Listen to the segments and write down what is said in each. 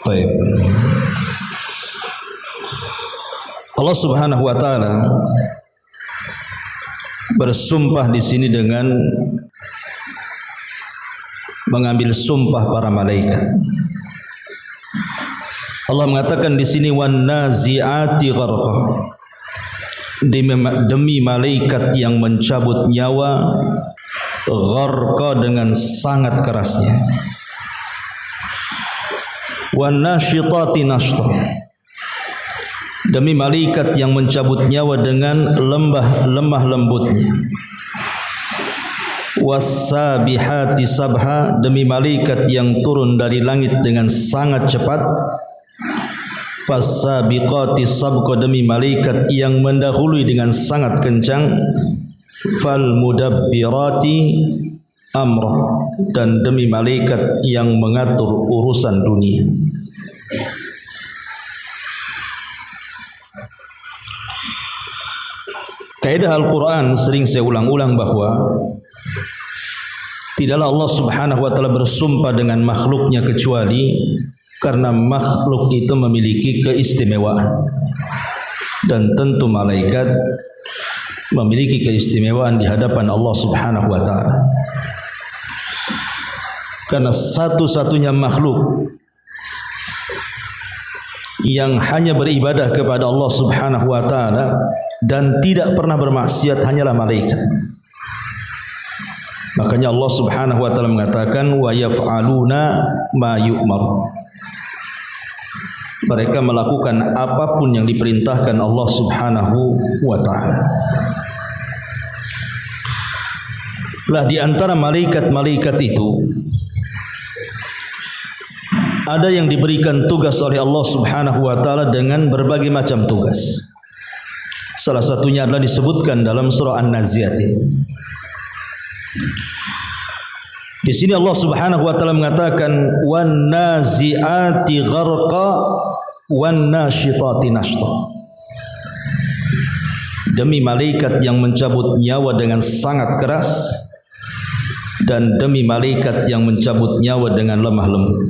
Baik. Allah Subhanahu wa taala bersumpah di sini dengan mengambil sumpah para malaikat. Allah mengatakan di sini wan nazi'ati gharqa, demi malaikat yang mencabut nyawa, gharqa dengan sangat kerasnya. Wan nasyitati nashta, demi malaikat yang mencabut nyawa dengan lemah lembutnya. Wassabihati sabha, demi malaikat yang turun dari langit dengan sangat cepat. Fassabiqati sabqa, demi malaikat yang mendahului dengan sangat kencang. Falmudabbirati amra, dan demi malaikat yang mengatur urusan dunia. Kaidah Al-Quran sering saya ulang-ulang bahwa tidaklah Allah Subhanahu wa taala bersumpah dengan makhluknya kecuali karena makhluk itu memiliki keistimewaan, dan tentu malaikat memiliki keistimewaan di hadapan Allah Subhanahu wa taala. Karena satu-satunya makhluk yang hanya beribadah kepada Allah Subhanahu wa taala dan tidak pernah bermaksiat hanyalah malaikat. Makanya Allah Subhanahu wa taala mengatakan wa yaf'aluna ma yu'mar. Mereka melakukan apapun yang diperintahkan Allah Subhanahu wa taala. Lah di antara malaikat-malaikat itu ada yang diberikan tugas oleh Allah Subhanahu wa taala dengan berbagai macam tugas. Salah satunya adalah disebutkan dalam surah An-Nazi'at ini. Di sini Allah Subhanahu wa taala mengatakan wan nazi'ati gharqa wan nasyitati nashta, demi malaikat yang mencabut nyawa dengan sangat keras dan demi malaikat yang mencabut nyawa dengan lemah lembut.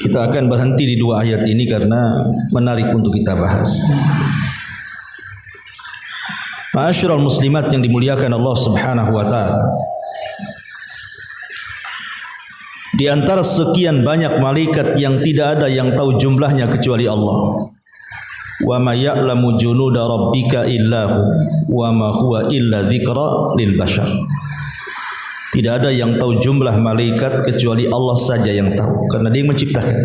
Kita akan berhenti di dua ayat ini karena menarik untuk kita bahas. Ma'asyiral muslimat yang dimuliakan Allah Subhanahu wa taala, di antara sekian banyak malaikat yang tidak ada yang tahu jumlahnya kecuali Allah. Wa ma ya'lamu junuda rabbika illahu wa ma huwa illa dzikra lil bashar. Tidak ada yang tahu jumlah malaikat kecuali Allah saja yang tahu, karena Dia yang menciptakan.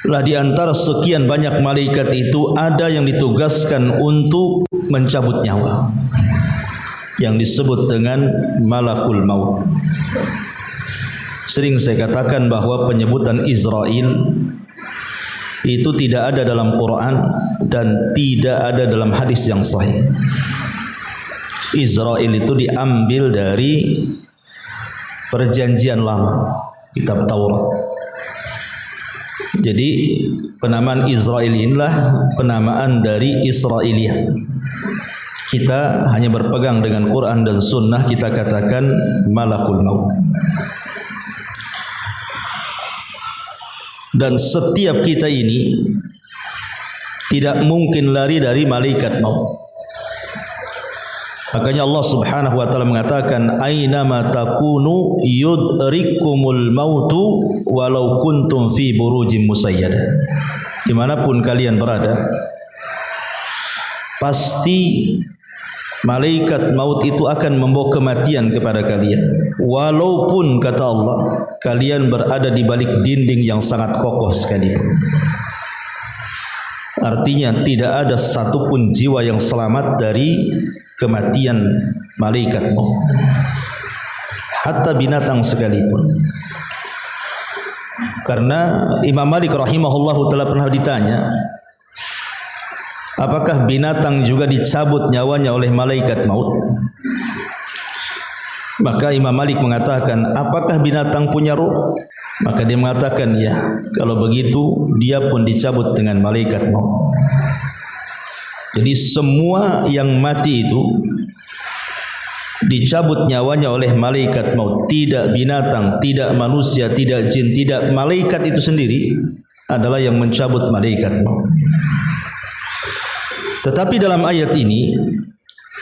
Lah di antara sekian banyak malaikat itu ada yang ditugaskan untuk mencabut nyawa, yang disebut dengan malakul maut. Sering saya katakan bahwa penyebutan Israel itu tidak ada dalam Quran dan tidak ada dalam hadis yang sahih. Israel itu diambil dari Perjanjian Lama, kitab Taurat. Jadi penamaan Israel inilah penamaan dari Israiliyah. Kita hanya berpegang dengan Quran dan Sunnah, kita katakan malakul maut. Dan setiap kita ini tidak mungkin lari dari malaikat maut. Makanya Allah Subhanahu wa taala mengatakan aina ma takunu yudrikumul mautu walau kuntum fi burujim musayyada. Dimanapun kalian berada, pasti malaikat maut itu akan membawa kematian kepada kalian. Walaupun kata Allah, kalian berada di balik dinding yang sangat kokoh sekalipun. Artinya tidak ada satupun jiwa yang selamat dari kematian malaikat maut, hatta binatang sekalipun. Karena Imam Malik rahimahullahu taala pernah ditanya, apakah binatang juga dicabut nyawanya oleh malaikat maut? Maka Imam Malik mengatakan, apakah binatang punya ruh? Maka dia mengatakan, ya. Kalau begitu dia pun dicabut dengan malaikat maut. Jadi semua yang mati itu dicabut nyawanya oleh malaikat maut. Tidak binatang, tidak manusia, tidak jin, tidak, malaikat itu sendiri adalah yang mencabut malaikat maut. Tetapi dalam ayat ini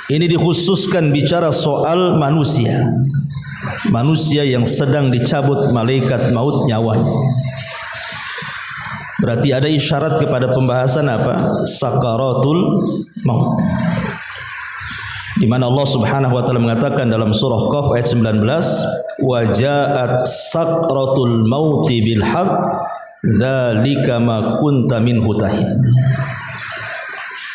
dikhususkan bicara soal manusia. Manusia yang sedang dicabut malaikat maut nyawanya. Berarti ada isyarat kepada pembahasan apa? Sakaratul maut. Di mana Allah Subhanahu wa taala mengatakan dalam surah Qaf ayat 19, wa ja'at sakratul mauti bil haqq dzalika ma kunta minhu tahid.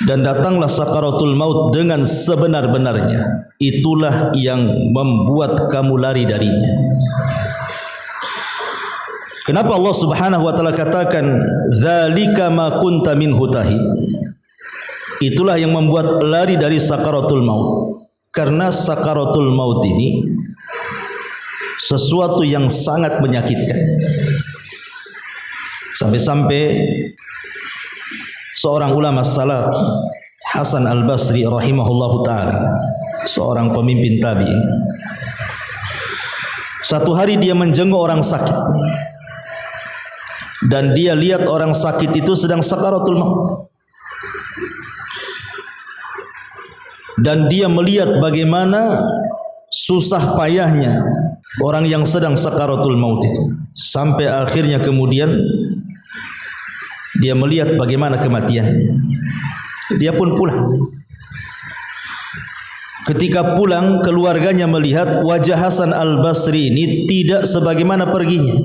Dan datanglah sakaratul maut dengan sebenar-benarnya. Itulah yang membuat kamu lari darinya. Kenapa Allah Subhanahu wa taala katakan dzalika ma kunta minhu tahid? Itulah yang membuat lari dari sakaratul maut. Karena sakaratul maut ini sesuatu yang sangat menyakitkan. Sampai-sampai seorang ulama salaf, Hasan Al-Basri rahimahullahu ta'ala, seorang pemimpin tabi'in, satu hari dia menjenguk orang sakit, dan dia lihat orang sakit itu sedang sakaratul maut, dan dia melihat bagaimana susah payahnya orang yang sedang sakaratul maut itu, sampai akhirnya kemudian dia melihat bagaimana kematiannya. Dia pun pulang. Ketika pulang, keluarganya melihat wajah Hasan Al-Basri ini tidak sebagaimana perginya,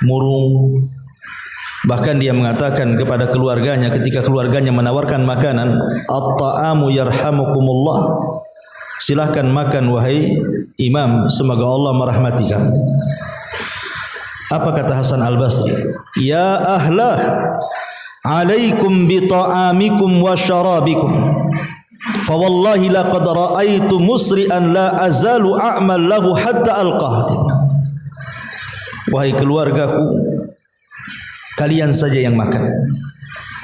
murung. Bahkan dia mengatakan kepada keluarganya ketika keluarganya menawarkan makanan, at-ta'amu yarhamukumullah, silahkan makan wahai imam, semoga Allah merahmati kamu. Apa kata Hasan Al-Basri? Ya ahlah, alaikum bi ta'amikum wa syarabikum, fa wallahi laqad ra'aitu musri'an la azalu a'mal lahu hatta alqah. Wahai keluargaku, kalian saja yang makan,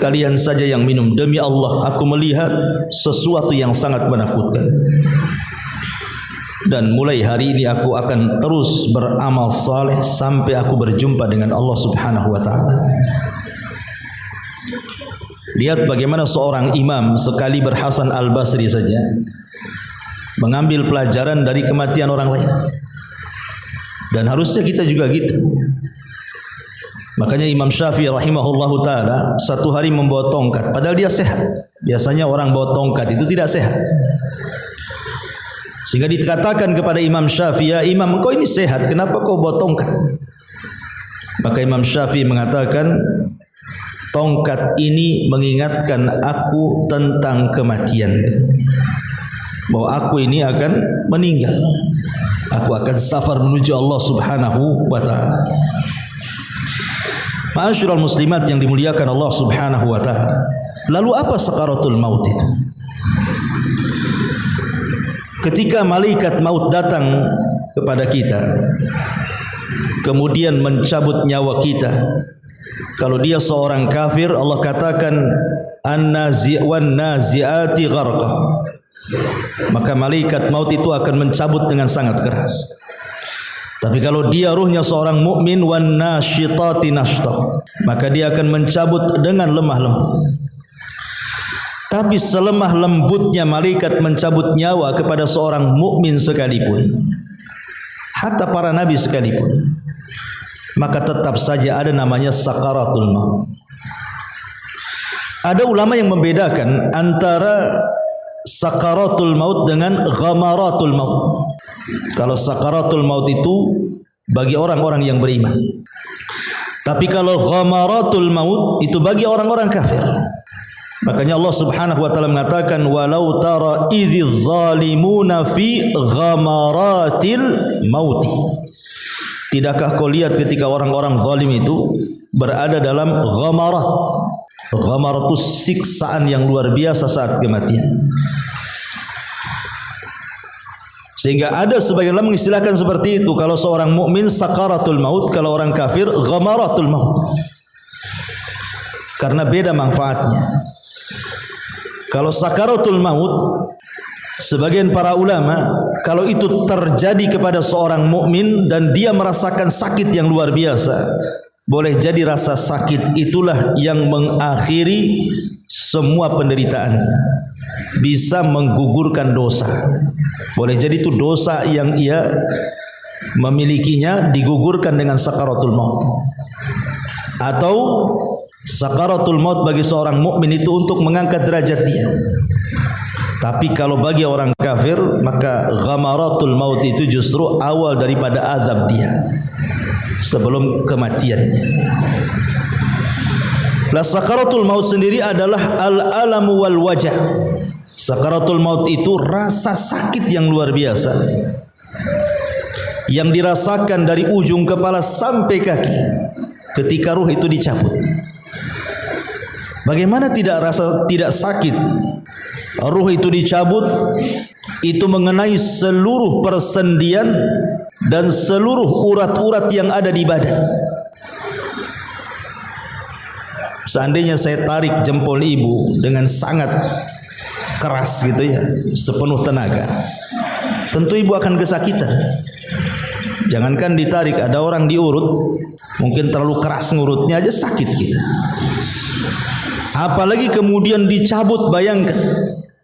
kalian saja yang minum. Demi Allah, aku melihat sesuatu yang sangat menakutkan. Dan mulai hari ini aku akan terus beramal saleh sampai aku berjumpa dengan Allah Subhanahu wa taala. Lihat bagaimana seorang imam sekali berHasan Al-Basri saja mengambil pelajaran dari kematian orang lain. Dan harusnya kita juga gitu. Makanya Imam Syafi'i rahimahullahu taala satu hari membawa tongkat, padahal dia sehat. Biasanya orang bawa tongkat itu tidak sehat. Sehingga dikatakan kepada Imam Syafi'i, ya Imam, kau ini sehat, kenapa kau bawa tongkat? Maka Imam Syafi'i mengatakan, tongkat ini mengingatkan aku tentang kematian, bahwa aku ini akan meninggal, aku akan safar menuju Allah Subhanahu wa ta'ala. Ma'asyiral muslimat yang dimuliakan Allah Subhanahu wa ta'ala, lalu apa sakaratul maut itu? Ketika malaikat maut datang kepada kita, kemudian mencabut nyawa kita, kalau dia seorang kafir, Allah katakan an-nazi'ati gharqa, maka malaikat maut itu akan mencabut dengan sangat keras. Tapi kalau dia ruhnya seorang mukmin, wan nasyitati nashta, maka dia akan mencabut dengan lemah lembut. Tapi selemah lembutnya malaikat mencabut nyawa kepada seorang mukmin sekalipun, hatta para nabi sekalipun, maka tetap saja ada namanya sakaratul maut. Ada ulama yang membedakan antara sakaratul maut dengan ghamaratul maut. Kalau sakaratul maut itu bagi orang-orang yang beriman, tapi kalau ghamaratul maut itu bagi orang-orang kafir. Makanya Allah Subhanahu wa taala mengatakan, walau tara idz zalimuna fi ghamaratil maut. Tidakkah kau lihat ketika orang-orang zalim itu berada dalam ghamarat, ghamaratus siksaan yang luar biasa saat kematian. Sehingga ada sebagian ulama mengistilahkan seperti itu, kalau seorang mukmin sakaratul maut, kalau orang kafir ghamaratul maut. Karena beda manfaatnya. Kalau sakaratul maut, sebagian para ulama, kalau itu terjadi kepada seorang mukmin dan dia merasakan sakit yang luar biasa, boleh jadi rasa sakit itulah yang mengakhiri semua penderitaan, bisa menggugurkan dosa. Boleh jadi itu dosa yang ia memilikinya digugurkan dengan sakaratul maut. Atau sakaratul maut bagi seorang mukmin itu untuk mengangkat derajat dia. Tapi kalau bagi orang kafir, maka ghamaratul maut itu justru awal daripada azab dia sebelum kematiannya. La sakaratul maut sendiri adalah al-alamu wal wajah. Sakaratul maut itu rasa sakit yang luar biasa yang dirasakan dari ujung kepala sampai kaki ketika ruh itu dicabut. Bagaimana tidak sakit? Ruh itu dicabut, itu mengenai seluruh persendian dan seluruh urat-urat yang ada di badan. Seandainya saya tarik jempol ibu dengan sangat keras gitu ya, sepenuh tenaga, tentu ibu akan kesakitan. Jangankan ditarik, ada orang diurut, mungkin terlalu keras ngurutnya aja sakit kita. Apalagi kemudian dicabut, bayangkan.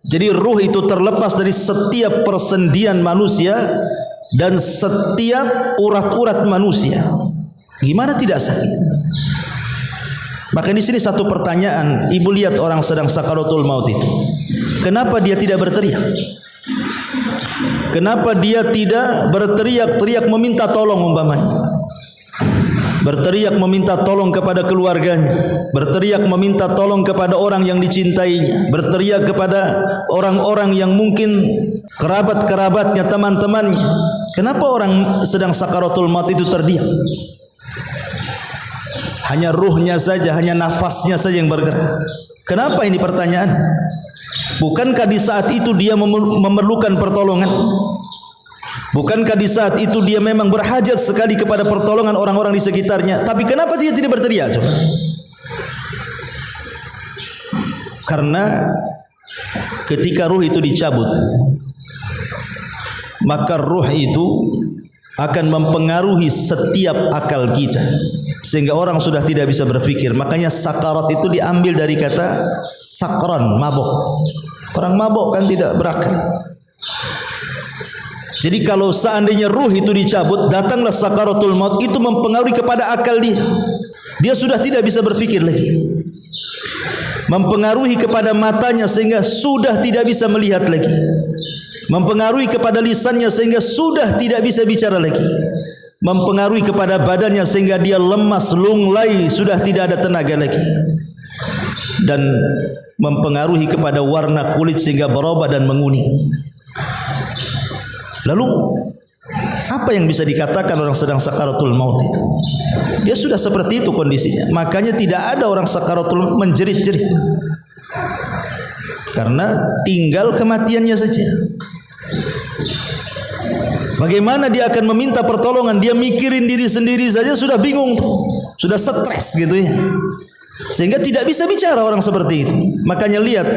Jadi ruh itu terlepas dari setiap persendian manusia dan setiap urat-urat manusia. Gimana tidak sakit? Maka di sini satu pertanyaan, ibu lihat orang sedang sakaratul maut itu. Kenapa dia tidak berteriak? Kenapa dia tidak berteriak-teriak meminta tolong umpamanya? Berteriak meminta tolong kepada keluarganya, berteriak meminta tolong kepada orang yang dicintainya, berteriak kepada orang-orang yang mungkin kerabat-kerabatnya, teman-temannya. Kenapa orang sedang sakaratul maut itu terdiam? Hanya ruhnya saja, hanya nafasnya saja yang bergerak. Kenapa ini pertanyaan? Bukankah di saat itu dia memerlukan pertolongan? Bukankah di saat itu dia memang berhajat sekali kepada pertolongan orang-orang di sekitarnya? Tapi kenapa dia tidak berteriak? Coba. Karena ketika ruh itu dicabut, maka ruh itu akan mempengaruhi setiap akal kita, sehingga orang sudah tidak bisa berpikir. Makanya sakarat itu diambil dari kata sakran, mabok. Orang mabok kan tidak berakal. Jadi kalau seandainya ruh itu dicabut, datanglah sakaratul maut, itu mempengaruhi kepada akal dia. Dia sudah tidak bisa berpikir lagi. Mempengaruhi kepada matanya sehingga sudah tidak bisa melihat lagi. Mempengaruhi kepada lisannya sehingga sudah tidak bisa bicara lagi. Mempengaruhi kepada badannya sehingga dia lemas, lunglai, sudah tidak ada tenaga lagi. Dan mempengaruhi kepada warna kulit sehingga berubah dan menguning. Lalu apa yang bisa dikatakan orang sedang sakaratul maut itu? Dia sudah seperti itu kondisinya. Makanya tidak ada orang sakaratul maut menjerit-jerit, karena tinggal kematiannya saja. Bagaimana dia akan meminta pertolongan? Dia mikirin diri sendiri saja sudah bingung tuh, sudah stres gitu ya, sehingga tidak bisa bicara orang seperti itu. Makanya lihat,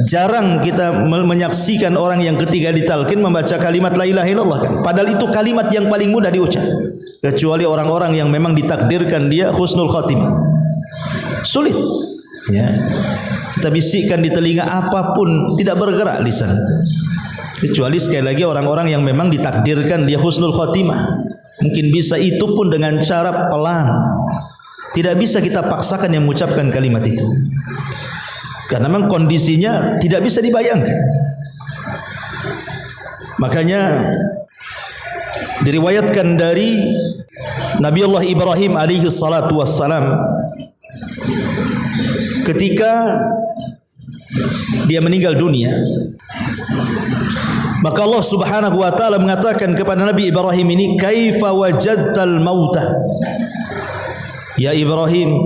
jarang kita menyaksikan orang yang ketika ditalqin membaca kalimat la ilaha illallah kan. Padahal itu kalimat yang paling mudah diucap, kecuali orang-orang yang memang ditakdirkan dia husnul khatimah. Sulit ya. Kita bisikkan di telinga apapun tidak bergerak lisan itu. Kecuali sekali lagi orang-orang yang memang ditakdirkan dia husnul khatimah. Mungkin bisa itu pun dengan cara pelan. Tidak bisa kita paksakan yang mengucapkan kalimat itu, karena memang kondisinya tidak bisa dibayangkan. Makanya diriwayatkan dari Nabi Allah Ibrahim alaihi salatu wassalam, ketika dia meninggal dunia, maka Allah subhanahu wa ta'ala mengatakan kepada Nabi Ibrahim ini, kaifa wajadtal mauta? Ya Ibrahim,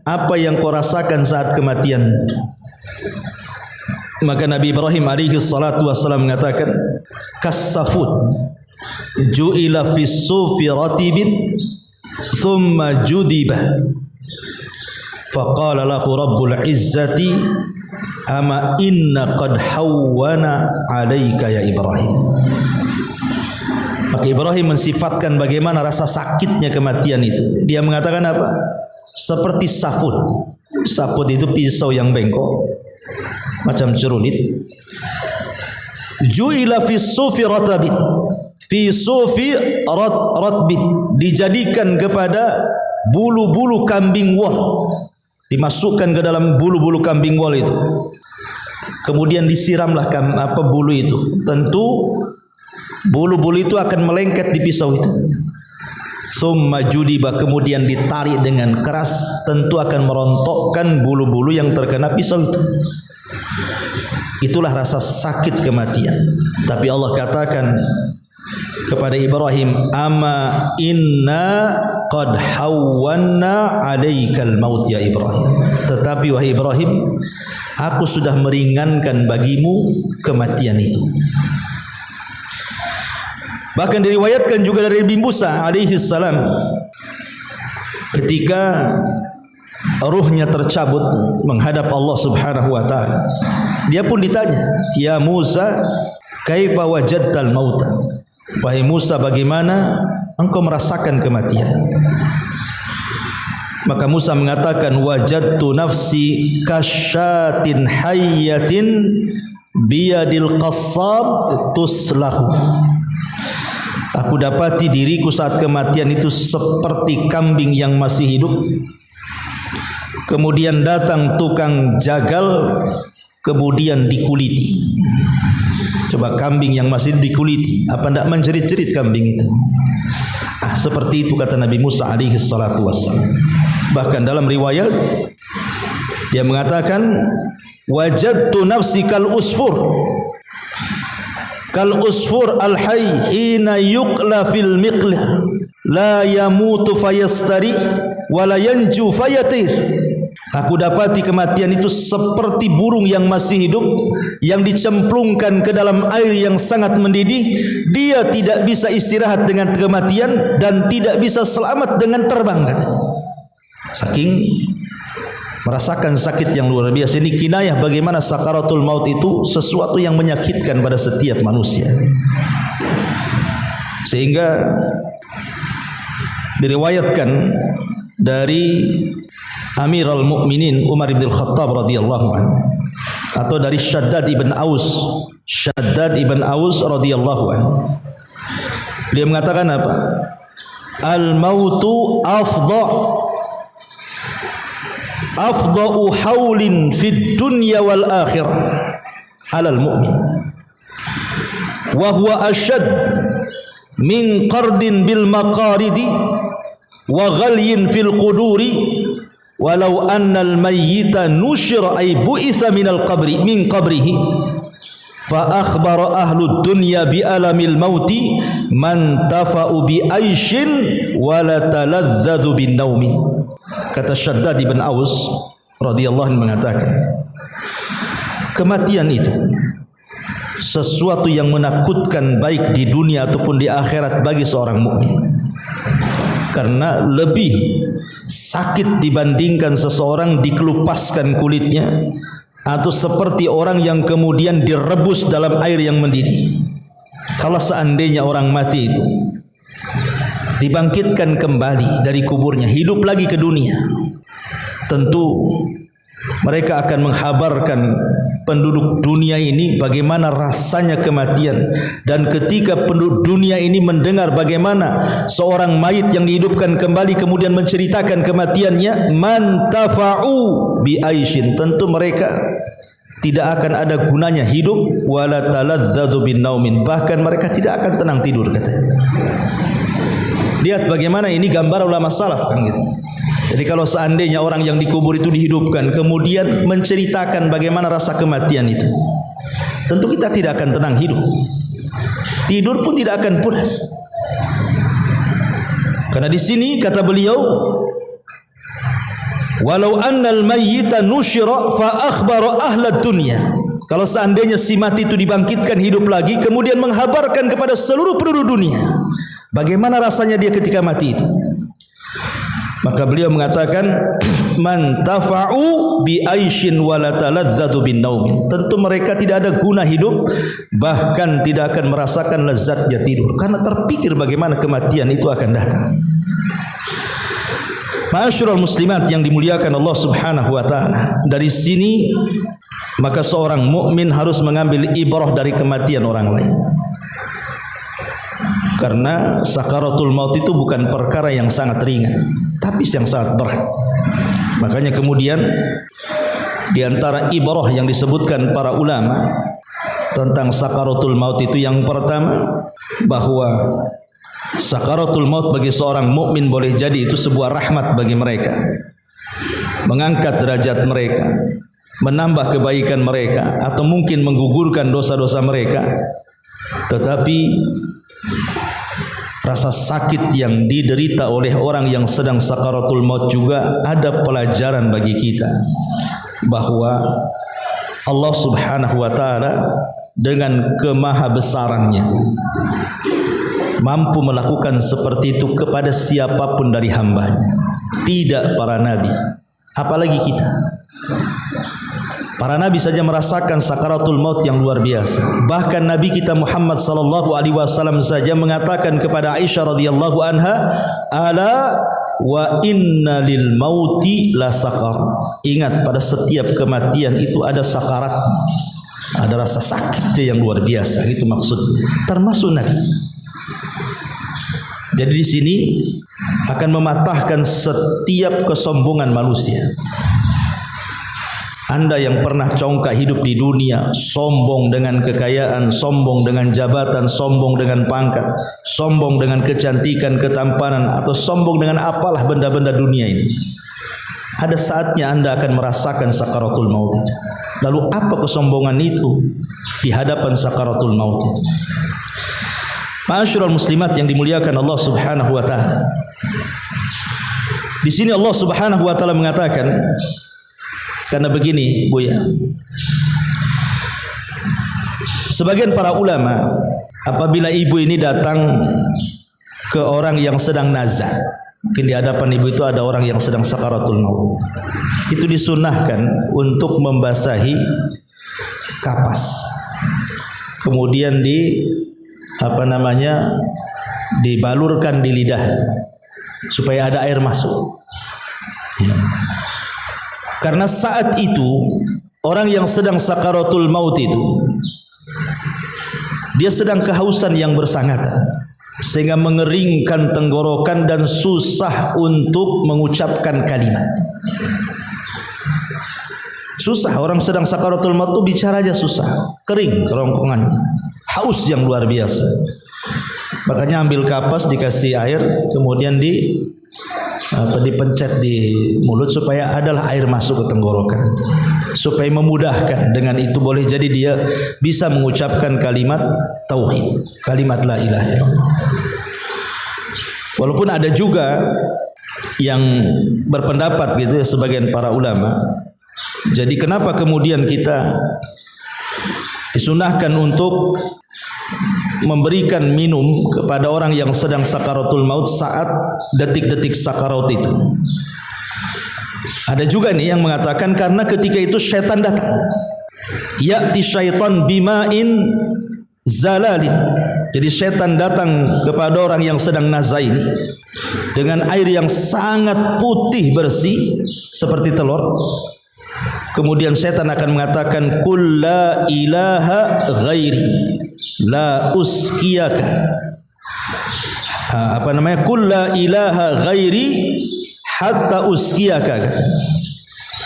apa yang kau rasakan saat kematian? Maka Nabi Ibrahim alaihi salatu wassalam mengatakan, kasafud ju'ila fis sufi ratibin thumma judiba faqala lahu rabbul izzati ama inna qad hawwana alaika ya Ibrahim. Maka Ibrahim mensifatkan bagaimana rasa sakitnya kematian itu. Dia mengatakan apa? Seperti safud. Safud itu pisau yang bengkok, macam cerulit. Ju'ila fi sufi ratabin, fi sufi ratbin, dijadikan kepada bulu-bulu kambing wol, dimasukkan ke dalam bulu-bulu kambing wol itu. Kemudian disiramlah bulu itu. Tentu bulu-bulu itu akan melengket di pisau itu. Summa judiba, kemudian ditarik dengan keras, tentu akan merontokkan bulu-bulu yang terkena pisau itu. Itulah rasa sakit kematian. Tapi Allah katakan kepada Ibrahim, ama inna qad hawwanna alaikal maut ya Ibrahim. Tetapi wahai Ibrahim, aku sudah meringankan bagimu kematian itu. Bahkan diriwayatkan juga dari Nabi Musa alaihi salam, ketika ruhnya tercabut menghadap Allah Subhanahu wa taala, dia pun ditanya, ya Musa, kaifa wajadtal mauta? Wahai Musa, bagaimana engkau merasakan kematian? Maka Musa mengatakan, wajadtu nafsi kasyatin hayyatin biyadil qassab tuslahu. Aku dapati diriku saat kematian itu seperti kambing yang masih hidup. Kemudian datang tukang jagal, kemudian dikuliti. Coba kambing yang masih dikuliti, apa tidak menjerit-jerit kambing itu? Seperti itu kata Nabi Musa alaihi salatu wassalam. Bahkan dalam riwayat dia mengatakan, wajadtu nafsi kal usfur al hayy hina yuqla fil miqlah la yamutu fayastari wa la yanju fayatir. Aku dapati kematian itu seperti burung yang masih hidup, yang dicemplungkan ke dalam air yang sangat mendidih. Dia tidak bisa istirahat dengan kematian dan tidak bisa selamat dengan terbang, katanya. Saking merasakan sakit yang luar biasa. Ini kinayah bagaimana sakaratul maut itu sesuatu yang menyakitkan pada setiap manusia. Sehingga diriwayatkan dari Amirul Mukminin Umar bin Khattab radhiyallahu anhu, atau dari Shaddad ibn Aus radhiyallahu anhu. Dia mengatakan apa? Al mautu afda'u haulin fid dunya wal akhirah 'alal mu'min wa huwa ashad min qardin bil maqaridi wa ghalyin fil quduri walau annal mayyita nushira ay bu'itha minal qabri min qabrihi fa akhbara ahlud dunya bi alamil mauti man tafa'u bi aishin wa la taladzadu bin naumin. Kata Shaddad ibn Aus radhiyallahu anhu mengatakan, kematian itu sesuatu yang menakutkan baik di dunia ataupun di akhirat bagi seorang mukmin, karena lebih sakit dibandingkan seseorang dikelupaskan kulitnya atau seperti orang yang kemudian direbus dalam air yang mendidih. Kalau seandainya orang mati itu dibangkitkan kembali dari kuburnya, hidup lagi ke dunia, tentu mereka akan menghabarkan penduduk dunia ini bagaimana rasanya kematian. Dan ketika penduduk dunia ini mendengar bagaimana seorang mayit yang dihidupkan kembali kemudian menceritakan kematiannya, man tafa'u bi aishin, tentu mereka tidak akan ada gunanya hidup, wala taladzadu bin naumin, bahkan mereka tidak akan tenang tidur, katanya. Lihat bagaimana ini gambar ulama salaf, kan gitu. Jadi kalau seandainya orang yang dikubur itu dihidupkan kemudian menceritakan bagaimana rasa kematian itu, tentu kita tidak akan tenang hidup. Tidur pun tidak akan pulas. Karena di sini kata beliau, walau annal mayyita nusyira fa akhbara ahlad dunya Kalau seandainya si mati itu dibangkitkan hidup lagi, kemudian menghabarkan kepada seluruh penduduk dunia, bagaimana rasanya dia ketika mati itu? Maka beliau mengatakan, man tafa'u bi aishin wala taladzatu bin naum. Tentu mereka tidak ada guna hidup, bahkan tidak akan merasakan lezatnya tidur, karena terpikir bagaimana kematian itu akan datang. Ma'asyiral muslimat yang dimuliakan Allah Subhanahu wa taala, dari sini maka seorang mukmin harus mengambil ibrah dari kematian orang lain. Karena sakaratul maut itu bukan perkara yang sangat ringan, tapi yang sangat berat. Makanya kemudian di antara ibrah yang disebutkan para ulama tentang sakaratul maut itu, yang pertama, bahwa sakaratul maut bagi seorang mukmin boleh jadi itu sebuah rahmat bagi mereka, mengangkat derajat mereka, menambah kebaikan mereka, atau mungkin menggugurkan dosa-dosa mereka. Tetapi rasa sakit yang diderita oleh orang yang sedang sakaratul maut juga ada pelajaran bagi kita, bahwa Allah Subhanahu wa taala dengan kemahabesarannya mampu melakukan seperti itu kepada siapapun dari hambanya, tidak para nabi, apalagi kita. Para nabi saja merasakan sakaratul maut yang luar biasa. Bahkan Nabi kita Muhammad sallallahu alaihi wasallam saja mengatakan kepada Aisyah radhiyallahu anha, ala wa inna lil mauti la sakarat. Ingat, pada setiap kematian itu ada sakarat, ada rasa sakitnya yang luar biasa. Itu maksudnya, termasuk Nabi. Jadi di sini akan mematahkan setiap kesombongan manusia. Anda yang pernah congkak hidup di dunia, sombong dengan kekayaan, sombong dengan jabatan, sombong dengan pangkat, sombong dengan kecantikan, ketampanan, atau sombong dengan apalah benda-benda dunia ini, ada saatnya Anda akan merasakan sakaratul maut itu. Lalu apa kesombongan itu di hadapan sakaratul maut itu? Ma'asyiral muslimat yang dimuliakan Allah Subhanahu wa taala, di sini Allah Subhanahu wa taala mengatakan, karena begini Buya, sebagian para ulama, apabila ibu ini datang ke orang yang sedang nazah, mungkin di hadapan ibu itu ada orang yang sedang sakaratul maut, itu disunahkan untuk membasahi kapas, kemudian dibalurkan di lidah supaya ada air masuk. Karena saat itu orang yang sedang sakaratul maut itu, dia sedang kehausan yang bersangatan, sehingga mengeringkan tenggorokan dan susah untuk mengucapkan kalimat. Susah, orang sedang sakaratul maut itu bicara aja susah, kering kerongkongannya, haus yang luar biasa. Makanya ambil kapas, dikasih air, kemudian dipencet di mulut supaya adalah air masuk ke tenggorokan itu, supaya memudahkan. Dengan itu boleh jadi dia bisa mengucapkan kalimat tauhid, kalimat la ilaha illallah. Walaupun ada juga yang berpendapat gitu ya, sebagian para ulama, jadi kenapa kemudian kita disunahkan untuk memberikan minum kepada orang yang sedang sakaratul maut saat detik-detik sakarat itu? Ada juga nih yang mengatakan karena ketika itu syaitan datang. Ya'ti syaitan bima'in zalalin. Jadi syaitan datang kepada orang yang sedang nazah ini dengan air yang sangat putih bersih seperti telur. Kemudian syaitan akan mengatakan, qul la ilaha ghairi la uskiyaka. Qul la ilaha ghairi hatta uskiyaka.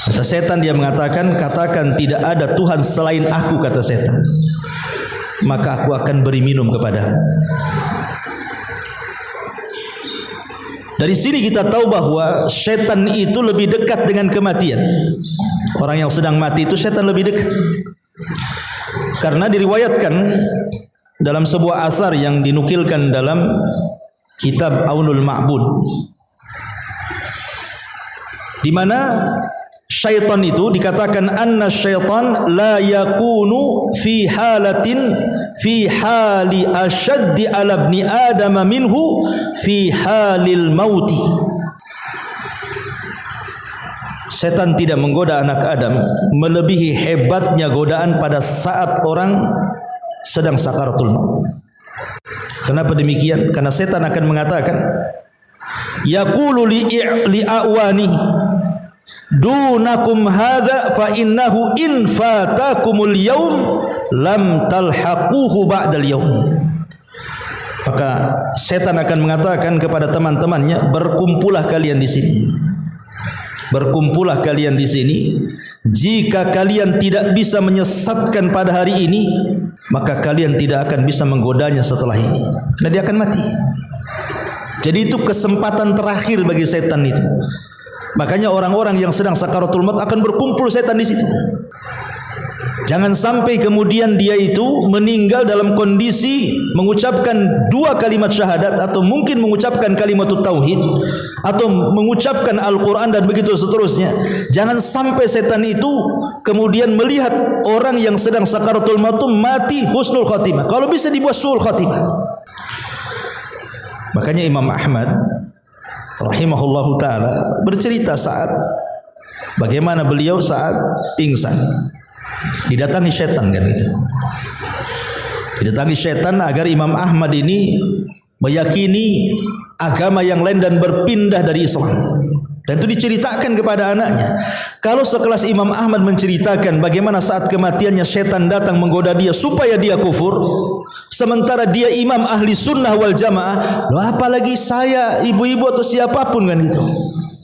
Kata setan, dia mengatakan, katakan tidak ada Tuhan selain aku, kata setan, maka aku akan beri minum kepadamu. Dari sini kita tahu bahwa setan itu lebih dekat dengan kematian. Orang yang sedang mati itu setan lebih dekat. Karena diriwayatkan dalam sebuah asar yang dinukilkan dalam kitab Aunul Ma'bud, di mana syaitan itu dikatakan anna syaitan la yakunu fi hali ashaddi ala ibni adam minhu fi halil mauti. Setan tidak menggoda anak Adam melebihi hebatnya godaan pada saat orang sedang sakaratul maut. Kenapa demikian? Karena setan akan mengatakan yaqulu li awani dunakum hadza fa innahu in fatakumul yaum lam talhaquhu ba'dal yaum. Maka setan akan mengatakan kepada teman-temannya, berkumpullah kalian di sini. Berkumpullah kalian di sini. Jika kalian tidak bisa menyesatkan pada hari ini, maka kalian tidak akan bisa menggodanya setelah ini. Karena dia akan mati. Jadi itu kesempatan terakhir bagi setan itu. Makanya orang-orang yang sedang sakaratul maut akan berkumpul setan di situ. Jangan sampai kemudian dia itu meninggal dalam kondisi mengucapkan 2 kalimat syahadat, atau mungkin mengucapkan kalimat tauhid, atau mengucapkan Al-Quran dan begitu seterusnya. Jangan sampai setan itu kemudian melihat orang yang sedang sakaratul maut mati husnul khatimah. Kalau bisa dibuat suul khatimah. Makanya Imam Ahmad rahimahullahu ta'ala bercerita saat bagaimana beliau saat pingsan didatangi setan kan itu. Didatangi setan agar Imam Ahmad ini meyakini agama yang lain dan berpindah dari Islam. Dan itu diceritakan kepada anaknya. Kalau sekelas Imam Ahmad menceritakan bagaimana saat kematiannya setan datang menggoda dia supaya dia kufur, sementara dia imam ahli sunnah wal jamaah, loh apalagi saya, ibu-ibu atau siapapun kan gitu.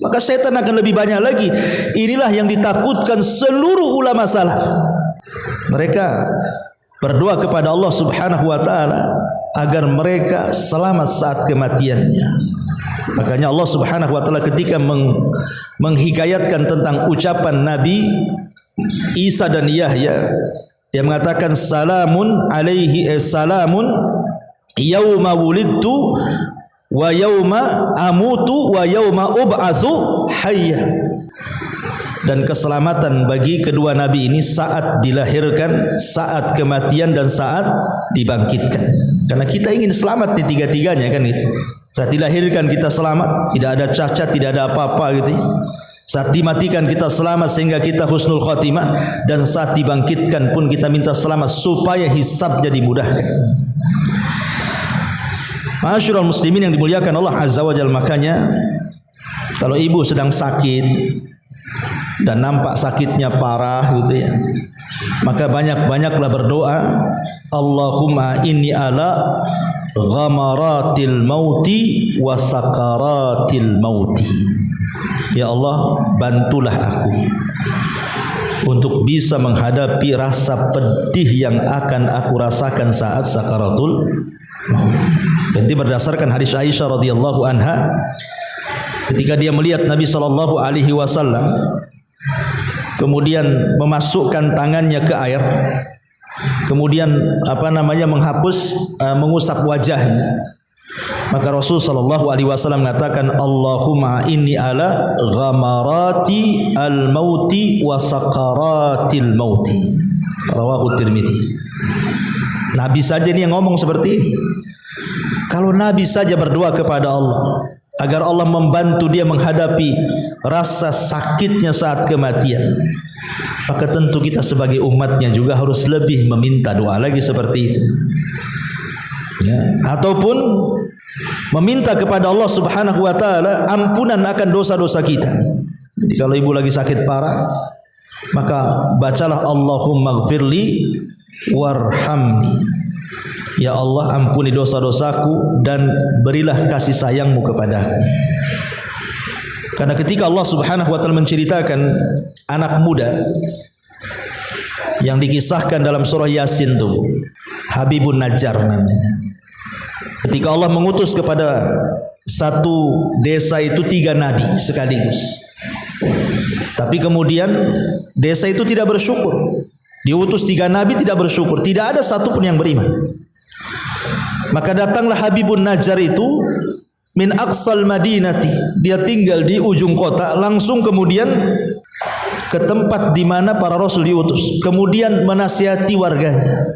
Maka setan akan lebih banyak lagi. Inilah yang ditakutkan seluruh ulama salaf. Mereka berdoa kepada Allah Subhanahu wa taala agar mereka selamat saat kematiannya. Makanya Allah Subhanahu wa taala ketika menghikayatkan tentang ucapan Nabi Isa dan Yahya, dia mengatakan salamun alaihi salamun yauma wulidtu wa yauma amutu wa yauma ub'atsu hayya. Dan keselamatan bagi kedua nabi ini saat dilahirkan, saat kematian, dan saat dibangkitkan. Karena kita ingin selamat di tiga-tiganya kan itu. Saat dilahirkan kita selamat, tidak ada cacat, tidak ada apa-apa gitu ya. Saat dimatikan kita selamat sehingga kita husnul khatimah, dan saat dibangkitkan pun kita minta selamat supaya hisabnya dimudahkan. Ma'asyiral muslimin yang dimuliakan Allah Azza wa Jalla, makanya kalau ibu sedang sakit dan nampak sakitnya parah gitu ya, maka banyak-banyaklah berdoa, Allahumma inni ala ghamaratil mauti wa sakaratil mauti. Ya Allah, bantulah aku untuk bisa menghadapi rasa pedih yang akan aku rasakan saat sakaratul maut. Jadi berdasarkan hadis Aisyah radhiyallahu anha, ketika dia melihat Nabi sallallahu alaihi wasallam kemudian memasukkan tangannya ke air, kemudian menghapus mengusap wajahnya, maka Rasul sallallahu alaihi wasallam mengatakan, Allahumma inni ala ghamarati al-mauti wa sakaratil mauti. Rawahu Tirmidzi. Nabi saja ini yang ngomong seperti ini. Kalau Nabi saja berdoa kepada Allah agar Allah membantu dia menghadapi rasa sakitnya saat kematian, maka tentu kita sebagai umatnya juga harus lebih meminta doa lagi seperti itu ya. Ataupun meminta kepada Allah Subhanahu wa taala ampunan akan dosa-dosa kita. Jadi kalau ibu lagi sakit parah, maka bacalah Allahumma gfirli warhamni. Ya Allah, ampuni dosa-dosaku dan berilah kasih sayangmu kepadaku. Karena ketika Allah Subhanahu wa taala menceritakan anak muda yang dikisahkan dalam surah Yasin tuh, Habibun Najjar namanya. Ketika Allah mengutus kepada satu desa itu 3 nabi sekaligus, tapi kemudian desa itu tidak bersyukur. Diutus 3 nabi tidak bersyukur, tidak ada satupun yang beriman. Maka datanglah Habibun Najjar itu min aqsal madinati, dia tinggal di ujung kota. Langsung kemudian ke tempat di mana para rasul diutus, kemudian menasihati warganya.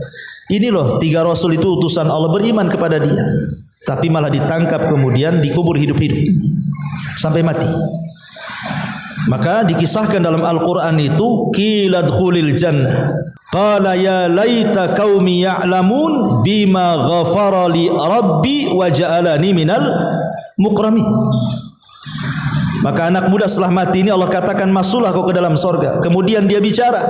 Ini loh 3 rasul itu utusan Allah, beriman kepada dia, tapi malah ditangkap kemudian dikubur hidup-hidup sampai mati. Maka dikisahkan dalam Al-Quran itu, qila dkhulil jannah qala ya laita qaumi ya'lamun bima ghafara li rabbi wa ja'alani minal mukramin. Maka anak muda setelah mati ini Allah katakan, masuklah kau ke dalam sorga. Kemudian dia bicara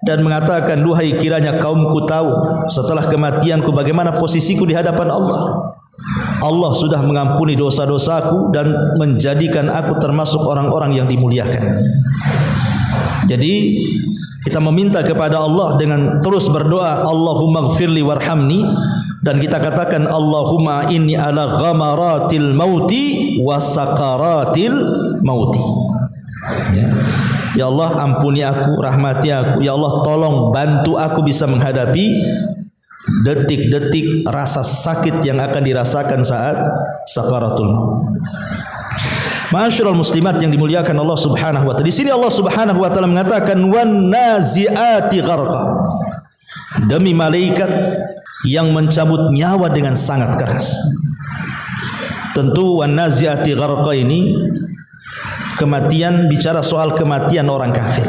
dan mengatakan, duhai kiranya kaumku tahu setelah kematianku bagaimana posisiku di hadapan Allah. Allah sudah mengampuni dosa-dosaku dan menjadikan aku termasuk orang-orang yang dimuliakan. Jadi kita meminta kepada Allah dengan terus berdoa, Allahumma gfirli warhamni, dan kita katakan Allahumma inni ala ghamaratil mauti wa sakaratil mauti. Ya Allah, ampuni aku, rahmati aku. Ya Allah, tolong bantu aku bisa menghadapi detik-detik rasa sakit yang akan dirasakan saat sakaratul maut. Ma'asyiral muslimat yang dimuliakan Allah Subhanahu wa taala. Di sini Allah Subhanahu wa taala mengatakan wan naziati gharqa. Demi malaikat yang mencabut nyawa dengan sangat keras. Tentu wan naziati gharqa ini kematian, bicara soal kematian orang kafir.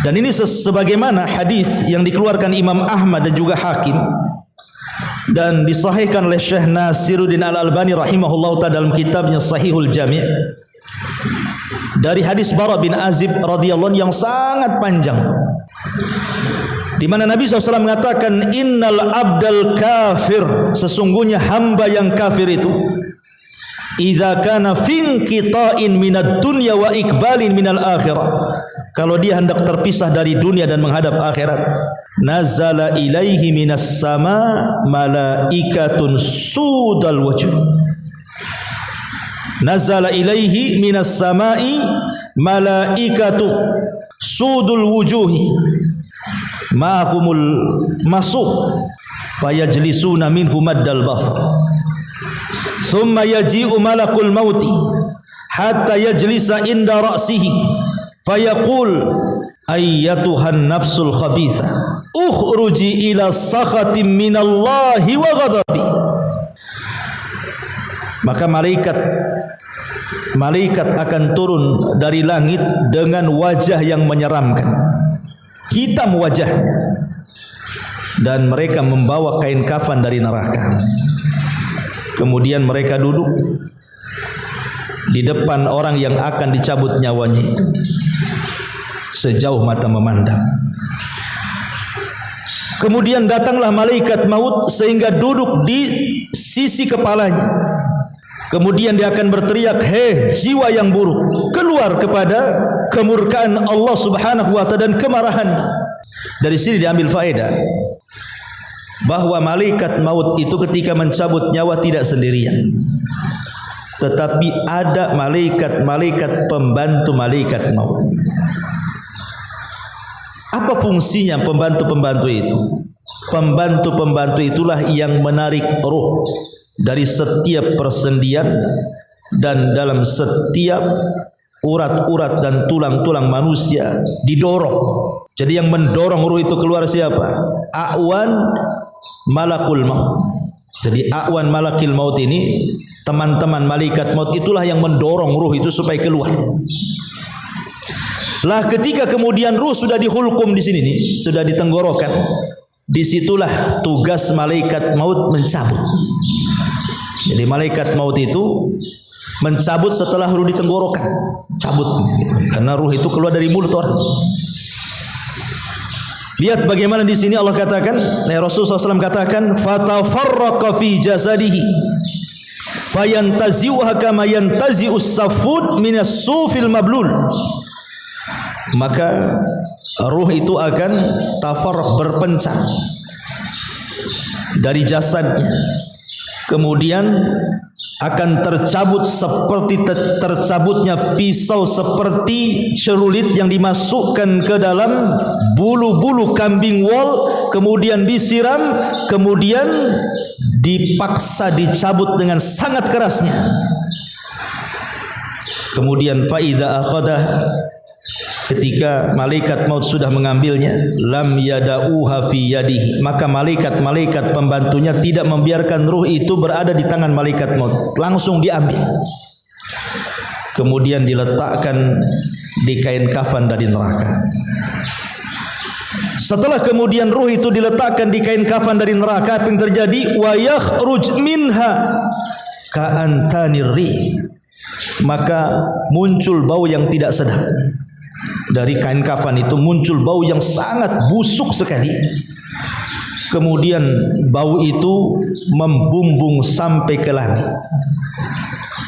Dan ini sebagaimana hadis yang dikeluarkan Imam Ahmad dan juga Hakim dan disahihkan oleh Syekh Nasiruddin Al-Albani rahimahullah ta'ala dalam kitabnya Sahihul Jami' dari hadis Bara bin Azib radhiyallahu yang sangat panjang, di mana Nabi SAW mengatakan, innal abdal kafir, sesungguhnya hamba yang kafir itu, idza kana finqita'in minad dunya wa iqbalin minal akhirah, kalau dia hendak terpisah dari dunia dan menghadap akhirat, nazala ilaihi minas sama malaikatun sudal wajh. Nazala ilaihi minas samai malaikatu sudul wujuhi ma'akumul masuh fayajlisuna minhu maddal basar thumma yaji'u malakul mauti hatta yajlisa inda ra'sihi fayaqul ayyatuhan nafsul khabithah ukhruji ila sakhatin minallahi wa ghadabi. Maka malaikat akan turun dari langit dengan wajah yang menyeramkan, hitam wajahnya, dan mereka membawa kain kafan dari neraka. Kemudian mereka duduk di depan orang yang akan dicabut nyawanya itu sejauh mata memandang. Kemudian datanglah malaikat maut sehingga duduk di sisi kepalanya. Kemudian dia akan berteriak, hei jiwa yang buruk, keluar kepada kemurkaan Allah Subhanahu wa ta'ala dan kemarahan. Dari sini diambil faedah bahwa malaikat maut itu ketika mencabut nyawa tidak sendirian, tetapi ada malaikat-malaikat pembantu malaikat maut. Apa fungsinya pembantu-pembantu itu? Pembantu-pembantu itulah yang menarik ruh dari setiap persendian dan dalam setiap urat-urat dan tulang-tulang manusia didorong. Jadi yang mendorong ruh itu keluar siapa? A'wan malakul maut. Jadi a'wan malakil maut ini, teman-teman malaikat maut itulah yang mendorong ruh itu supaya keluar. Lah ketika kemudian ruh sudah dihulkum di sini nih, sudah ditenggorokan, disitulah tugas malaikat maut mencabut. Jadi malaikat maut itu mencabut setelah ruh ditenggorokan, cabut gitu. Karena ruh itu keluar dari mulut orang. Lihat bagaimana di sini Allah katakan, Rasulullah SAW katakan, fatafarraqa fi jasadihi fayantazi'uha kama yantazi'us safud minas sufil mablul. Maka ruh itu akan tafarraq, berpencar dari jasadnya, kemudian akan tercabut seperti tercabutnya pisau, seperti cerulit yang dimasukkan ke dalam bulu-bulu kambing wol, kemudian disiram, kemudian dipaksa dicabut dengan sangat kerasnya. Kemudian faida akhadah ketika malaikat maut sudah mengambilnya, lam yada'uha fi yadihi, maka malaikat pembantunya tidak membiarkan ruh itu berada di tangan malaikat maut, langsung diambil, kemudian diletakkan di kain kafan dari neraka. Setelah kemudian ruh itu diletakkan di kain kafan dari neraka, apa yang terjadi? Wa yakhruj minha ka'antanir rih, maka muncul bau yang tidak sedap. Dari kain kafan itu muncul bau yang sangat busuk sekali. Kemudian bau itu membumbung sampai ke langit.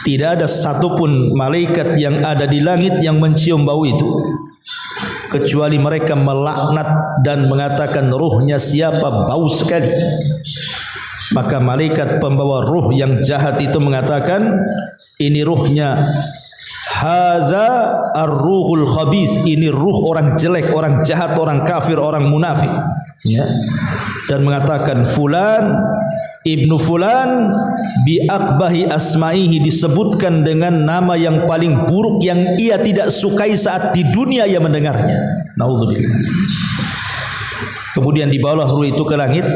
Tidak ada satupun malaikat yang ada di langit yang mencium bau itu, kecuali mereka melaknat dan mengatakan, ruhnya siapa bau sekali. Maka malaikat pembawa ruh yang jahat itu mengatakan, ini ruhnya hadza ar-ruhul khabith, ini ruh orang jelek, orang jahat, orang kafir, orang munafik, ya. Dan mengatakan fulan ibnu fulan bi akbahi asma'ihi, disebutkan dengan nama yang paling buruk yang ia tidak sukai saat di dunia ia mendengarnya. Naudzubillah. Kemudian dibawalah ruh itu ke langit,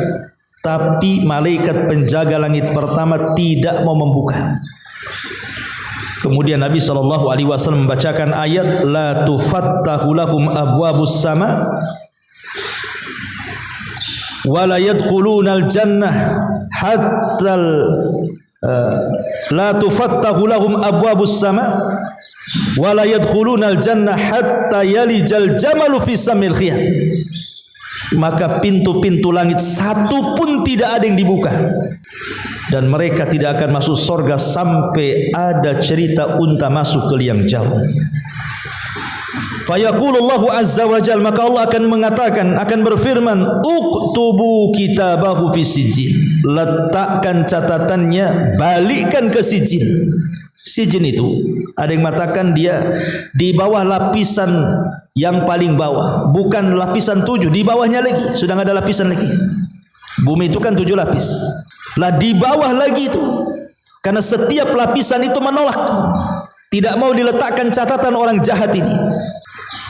tapi malaikat penjaga langit pertama tidak mau membuka. Kemudian Nabi SAW membacakan ayat la tufattahu lahum abwabus sama wa la yadkhulunal jannah hatta la tufattahu lahum abwabus sama wa la yadkhulunal jannah hatta yalijal jamalu fi samil khiyat. Maka pintu-pintu langit satu pun tidak ada yang dibuka, dan mereka tidak akan masuk surga sampai ada cerita unta masuk ke liang jarum. Fayaqulullahu azza wa jalla, maka Allah akan mengatakan, akan berfirman, uktubu kitabahu fi sijin, letakkan catatannya, balikkan ke sijin. Sijin itu ada yang mengatakan dia di bawah lapisan yang paling bawah, bukan lapisan 7, di bawahnya lagi, sudah ada lapisan lagi. Bumi itu kan 7 lapis. Lah di bawah lagi itu, karena setiap lapisan itu menolak, tidak mau diletakkan catatan orang jahat ini.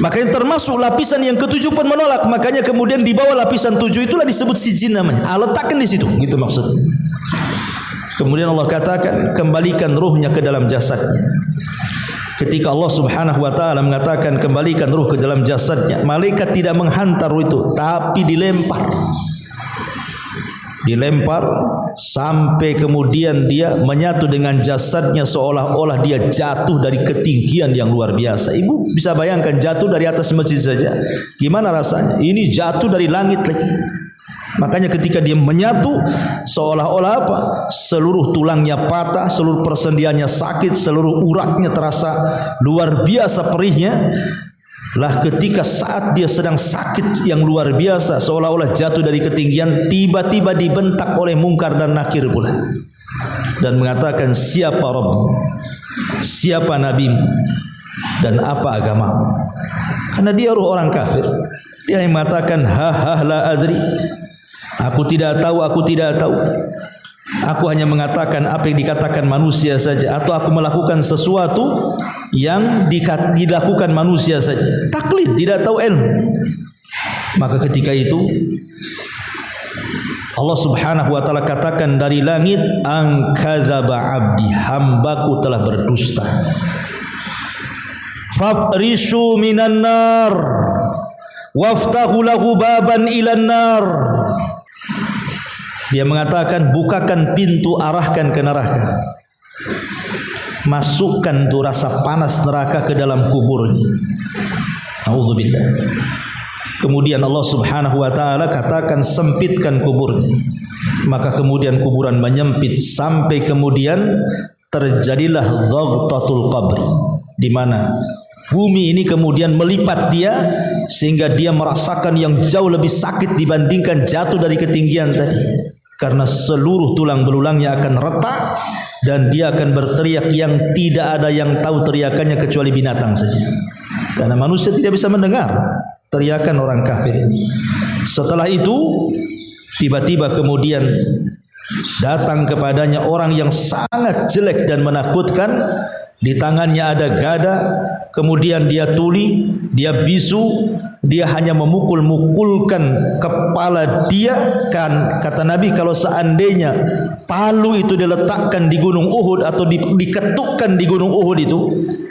Makanya termasuk lapisan yang ke-7 pun menolak. Makanya kemudian di bawah lapisan 7 itulah disebut sijin namanya. Letakkan di situ, gitu maksudnya. Kemudian Allah katakan, kembalikan ruhnya ke dalam jasadnya. Ketika Allah Subhanahu wa taala mengatakan kembalikan ruh ke dalam jasadnya, malaikat tidak menghantar ruh itu, tapi dilempar sampai kemudian dia menyatu dengan jasadnya, seolah-olah dia jatuh dari ketinggian yang luar biasa. Ibu bisa bayangkan jatuh dari atas masjid saja, gimana rasanya? Ini jatuh dari langit lagi. Makanya ketika dia menyatu, seolah-olah apa? Seluruh tulangnya patah, seluruh persendiannya sakit, seluruh uratnya terasa luar biasa perihnya. Lah ketika saat dia sedang sakit yang luar biasa, seolah-olah jatuh dari ketinggian, tiba-tiba dibentak oleh Mungkar dan Nakir pula, dan mengatakan, siapa Rabbmu, siapa nabimu, dan apa agamamu. Karena dia ruh orang kafir, dia yang mengatakan la adri, aku tidak tahu, aku hanya mengatakan apa yang dikatakan manusia saja, atau aku melakukan sesuatu yang dilakukan manusia saja. Taklid, tidak tahu ilmu. Maka ketika itu Allah Subhanahu wa taala katakan dari langit, an kadzaba abdi, hambaku telah berdusta. Fafrishu minan nar waftahu lahu baban ilan nar. Dia mengatakan, bukakan pintu, arahkan ke neraka, masukkan tuh rasa panas neraka ke dalam kuburnya. Auzubillah. Kemudian Allah Subhanahu wa taala katakan, sempitkan kuburnya. Maka kemudian kuburan menyempit sampai kemudian terjadilah dhaghtatul qabri, di mana bumi ini kemudian melipat dia sehingga dia merasakan yang jauh lebih sakit dibandingkan jatuh dari ketinggian tadi. Karena seluruh tulang belulangnya akan retak dan dia akan berteriak yang tidak ada yang tahu teriakannya kecuali binatang saja. Karena manusia tidak bisa mendengar teriakan orang kafir ini. Setelah itu tiba-tiba kemudian datang kepadanya orang yang sangat jelek dan menakutkan, di tangannya ada gada, kemudian dia tuli, dia bisu, dia hanya memukul-mukulkan kepala dia. Kan kata Nabi, kalau seandainya palu itu diletakkan di gunung Uhud atau diketukkan di gunung Uhud itu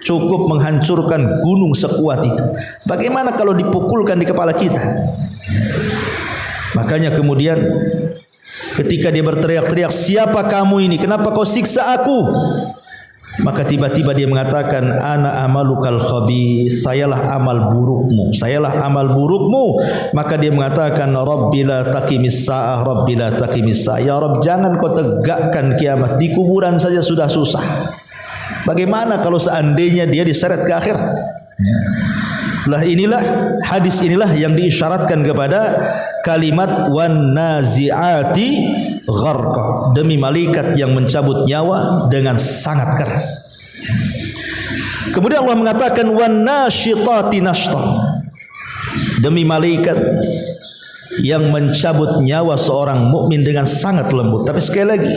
cukup menghancurkan gunung sekuat itu. Bagaimana kalau dipukulkan di kepala kita? Makanya kemudian ketika dia berteriak-teriak, siapa kamu ini? Kenapa kau siksa aku? Maka tiba-tiba dia mengatakan, ana amalukal khabis, sayalah amal burukmu, sayalah amal burukmu. Maka dia mengatakan, Rabbi la taqimis sa'ah, Rabbi la taqimis sa'ah. Ya Rabb, jangan kau tegakkan kiamat, di kuburan saja sudah susah, bagaimana kalau seandainya dia diseret ke akhirat? Lah inilah hadis inilah yang diisyaratkan kepada kalimat wan nazi'ati gharqa, demi malaikat yang mencabut nyawa dengan sangat keras. Kemudian Allah mengatakan wan nasyitati nashta, demi malaikat yang mencabut nyawa seorang mukmin dengan sangat lembut. Tapi sekali lagi,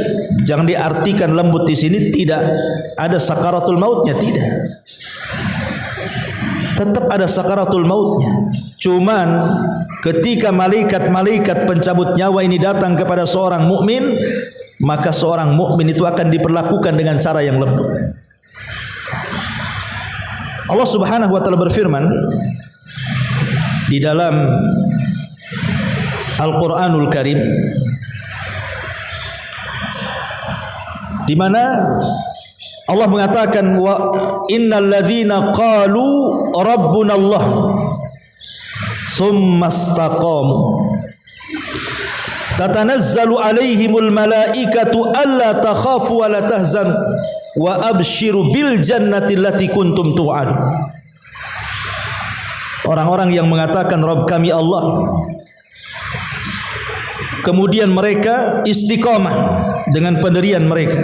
jangan diartikan lembut di sini tidak ada sakaratul mautnya, tidak. Tetap ada sakaratul mautnya. Cuman ketika malaikat-malaikat pencabut nyawa ini datang kepada seorang mukmin, maka seorang mukmin itu akan diperlakukan dengan cara yang lembut. Allah Subhanahu wa taala berfirman di dalam Al-Qur'anul Karim, di mana Allah mengatakan, wa innal ladzina qalu rabbuna Allah thumma istaqamu tatanazzalu alaihimul malaikatu alla takhafu wa la tahzanu wa abshiru bil jannati allati kuntum tu'adun. Orang-orang yang mengatakan Rabb kami Allah, kemudian mereka istiqamah dengan pendirian mereka,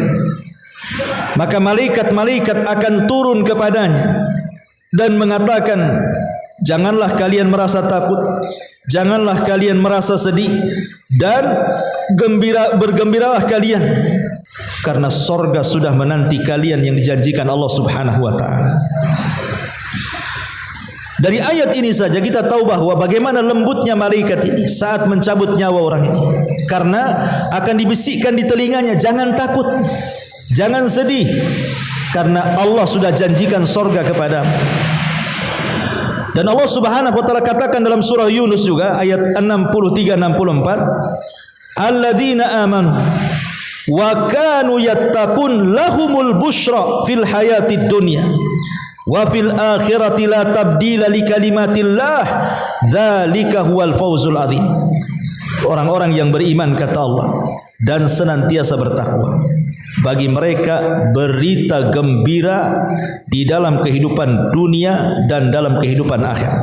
maka malaikat-malaikat akan turun kepadanya dan mengatakan, janganlah kalian merasa takut, janganlah kalian merasa sedih, dan bergembiralah kalian, karena sorga sudah menanti kalian yang dijanjikan Allah Subhanahu wa ta'ala. Dari ayat ini saja kita tahu bahwa bagaimana lembutnya malaikat ini saat mencabut nyawa orang ini, karena akan dibisikkan di telinganya, jangan takut, jangan sedih, karena Allah sudah janjikan sorga kepadamu. Dan Allah Subhanahu wa taala katakan dalam surah Yunus juga ayat 63-64, alladzina amanu wa kanu yattaqun lahumul busyra fil hayatid dunya wa fil akhirati la tabdila li kalimatillah dzalika huwal fawzul adzim. Orang-orang yang beriman, kata Allah, dan senantiasa bertakwa, bagi mereka berita gembira di dalam kehidupan dunia dan dalam kehidupan akhirat.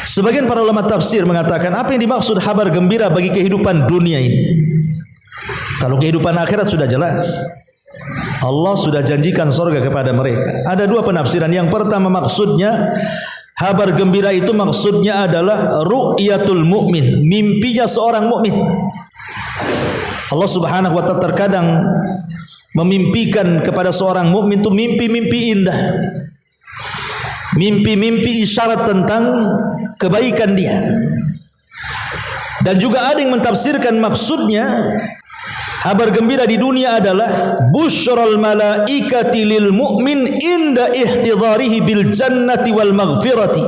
Sebagian para ulama tafsir mengatakan, apa yang dimaksud kabar gembira bagi kehidupan dunia ini? Kalau kehidupan akhirat sudah jelas, Allah sudah janjikan surga kepada mereka. Ada dua penafsiran. Yang pertama, maksudnya kabar gembira itu maksudnya adalah ru'yatul mu'min, mimpinya seorang mukmin. Allah Subhanahu wa ta'ala terkadang memimpikan kepada seorang mukmin itu mimpi-mimpi indah, mimpi-mimpi isyarat tentang kebaikan dia. Dan juga ada yang mentafsirkan maksudnya kabar gembira di dunia adalah busyral malaikati lil mu'min inda ihtidharihi bil jannati wal maghfirati.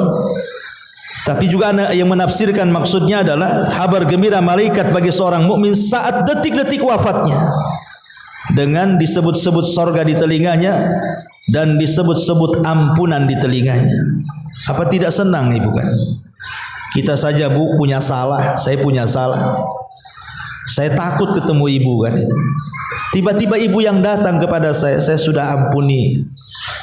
Tapi juga ada yang menafsirkan maksudnya adalah kabar gembira malaikat bagi seorang mukmin saat detik-detik wafatnya, dengan disebut-sebut sorga di telinganya dan disebut-sebut ampunan di telinganya. Apa tidak senang ibu kan? Kita saja bu punya salah, saya punya salah, saya takut ketemu ibu kan itu. Tiba-tiba ibu yang datang kepada saya sudah ampuni,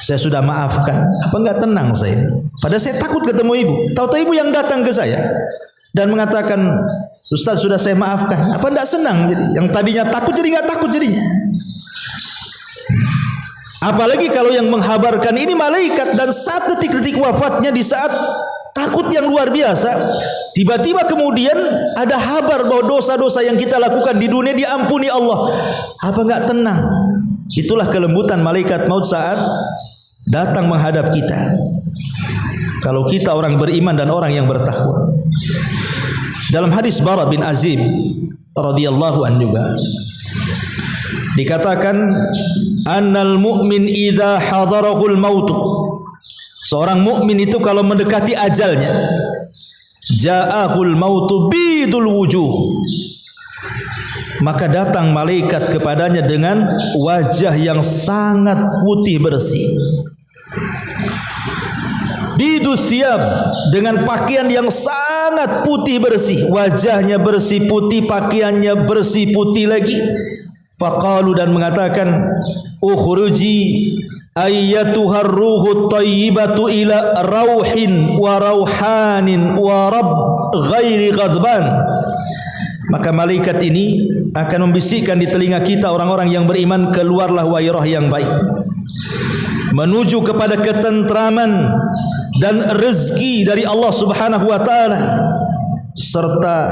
saya sudah maafkan. Apa enggak tenang saya ini? Padahal saya takut ketemu ibu. Tahu-tahu ibu yang datang ke saya dan mengatakan, Ustaz sudah saya maafkan. Apa enggak senang? Jadi yang tadinya takut jadi enggak takut jadinya. Apalagi kalau yang menghabarkan ini malaikat, dan saat detik-detik wafatnya, di saat takut yang luar biasa, tiba-tiba kemudian ada kabar bahwa dosa-dosa yang kita lakukan di dunia diampuni Allah. Apa enggak tenang? Itulah kelembutan malaikat maut saat datang menghadap kita. Kalau kita orang beriman dan orang yang bertakwa. Dalam hadis Bara bin Azib radhiyallahu anhu juga dikatakan, annal mu'min idza hadarahul maut. Seorang mukmin itu kalau mendekati ajalnya, ja'ahul mautu bidul wujuh, maka datang malaikat kepadanya dengan wajah yang sangat putih bersih. Bidus siyab, dengan pakaian yang sangat putih bersih. Wajahnya bersih putih, pakaiannya bersih putih lagi. Faqalu, dan mengatakan, ukhruji ayyatuhar ruhut tayyibatu ila rauhin wa rauhanin wa rabb ghairi ghadban. Maka malaikat ini akan membisikkan di telinga kita orang-orang yang beriman, keluarlah wahai roh yang baik, menuju kepada ketentraman dan rezeki dari Allah Subhanahu wa taala, serta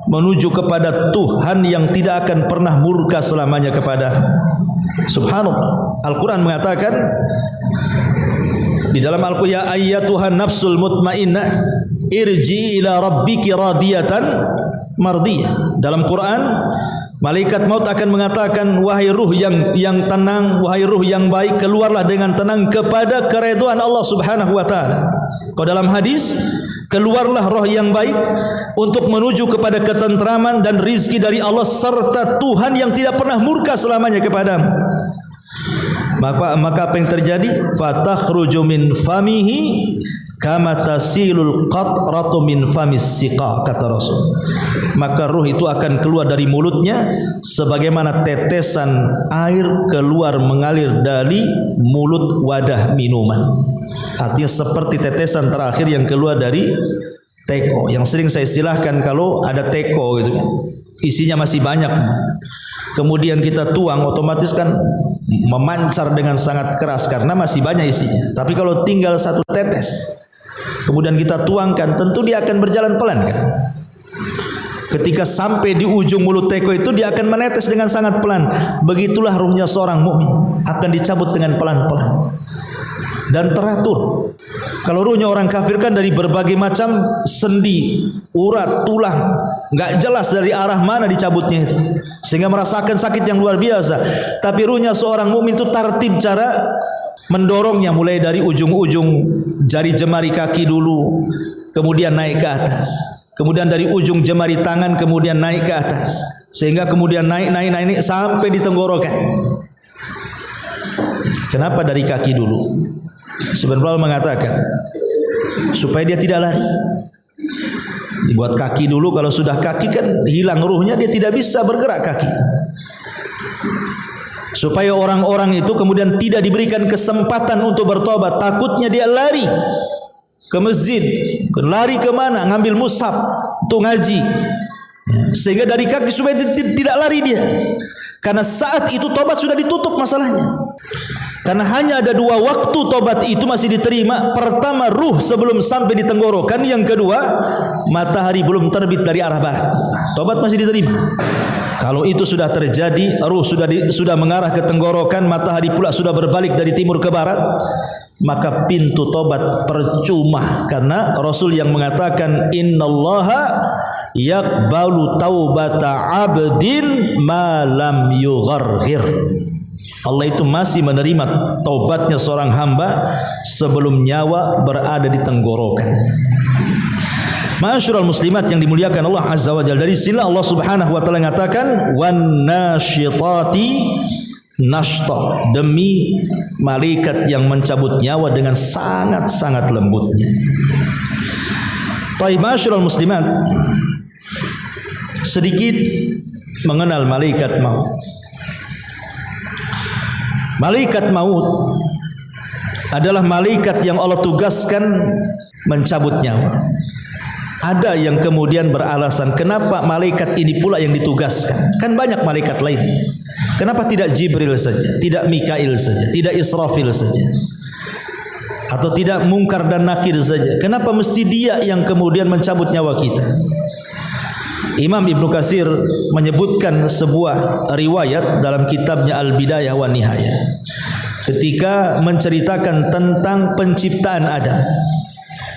menuju kepada Tuhan yang tidak akan pernah murka selamanya kepada. Subhanallah. Al-Quran mengatakan di dalam Al-Quran, ya ayyatuhan nafsul mutmainnah irji ila rabbiki radiyatan mardiyah. Dalam Quran, malaikat maut akan mengatakan, wahai ruh yang tenang, wahai ruh yang baik, keluarlah dengan tenang kepada keridhaan Allah Subhanahu wa taala. Kalau dalam hadis, keluarlah roh yang baik untuk menuju kepada ketentraman dan rizki dari Allah serta Tuhan yang tidak pernah murka selamanya kepadamu. Maka apa yang terjadi? Fatakhruju min famihi kama tasilul qatratu min famis siqa, kata Rasul. Maka ruh itu akan keluar dari mulutnya sebagaimana tetesan air keluar mengalir dari mulut wadah minuman. Artinya seperti tetesan terakhir yang keluar dari teko, yang sering saya istilahkan kalau ada teko gitu kan, isinya masih banyak, kemudian kita tuang, otomatis kan memancar dengan sangat keras karena masih banyak isinya. Tapi kalau tinggal satu tetes kemudian kita tuangkan, tentu dia akan berjalan pelan kan. Ketika sampai di ujung mulut teko itu, dia akan menetes dengan sangat pelan. Begitulah ruhnya seorang mukmin, akan dicabut dengan pelan-pelan dan teratur. Kalau ruhnya orang kafir kan dari berbagai macam sendi, urat, tulang, enggak jelas dari arah mana dicabutnya itu, sehingga merasakan sakit yang luar biasa. Tapi ruhnya seorang mukmin itu tertib cara mendorongnya, mulai dari ujung-ujung jari jemari kaki dulu, kemudian naik ke atas, kemudian dari ujung jemari tangan kemudian naik ke atas, sehingga kemudian naik sampai di tenggorokan. Kenapa dari kaki dulu? Sebenarnya mengatakan supaya dia tidak lari. Dibuat kaki dulu, kalau sudah kaki kan hilang ruhnya, dia tidak bisa bergerak kaki. Supaya orang-orang itu kemudian tidak diberikan kesempatan untuk bertobat. Takutnya dia lari ke masjid, lari ke mana, ngambil mushaf untuk ngaji, sehingga dari kaki supaya tidak lari dia. Karena saat itu tobat sudah ditutup masalahnya. Karena hanya ada dua waktu tobat itu masih diterima. Pertama, ruh sebelum sampai di tenggorokan. Yang kedua, matahari belum terbit dari arah barat. Tobat masih diterima. Kalau itu sudah terjadi, ruh sudah mengarah ke tenggorokan, matahari pula sudah berbalik dari timur ke barat, maka pintu tobat percuma. Karena Rasul yang mengatakan, innallaha yaqbalu taubata abdin ma lam yugharghir. Allah itu masih menerima taubatnya seorang hamba sebelum nyawa berada di tenggorokan. Ma'asyiral muslimat yang dimuliakan Allah Azza wa Jalla, dari sini Allah Subhanahu wa taala mengatakan wan nasyitati nashta, demi malaikat yang mencabut nyawa dengan sangat-sangat lembutnya. Taib, ma'asyiral muslimat, sedikit mengenal malaikat maut. Malaikat maut adalah malaikat yang Allah tugaskan mencabut nyawa. Ada yang kemudian beralasan, kenapa malaikat ini pula yang ditugaskan? Kan banyak malaikat lain. Kenapa tidak Jibril saja, tidak Mikail saja, tidak Israfil saja, atau tidak Munkar dan Nakir saja? Kenapa mesti dia yang kemudian mencabut nyawa kita? Imam Ibnu Katsir menyebutkan sebuah riwayat dalam kitabnya Al-Bidayah wa Nihayah ketika menceritakan tentang penciptaan Adam.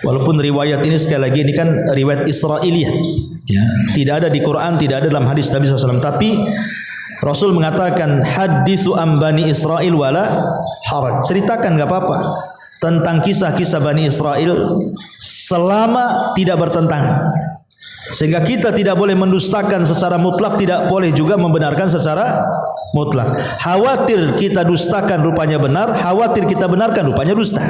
Walaupun riwayat ini sekali lagi ini kan riwayat Israiliyat, ya, tidak ada di Quran, tidak ada dalam hadis Nabi SAW. Tapi Rasul mengatakan haditsu am bani Israil wala haraj. Ceritakan enggak apa-apa tentang kisah-kisah Bani Israel selama tidak bertentangan. Sehingga kita tidak boleh mendustakan secara mutlak, tidak boleh juga membenarkan secara mutlak. Khawatir kita dustakan rupanya benar, khawatir kita benarkan rupanya dusta.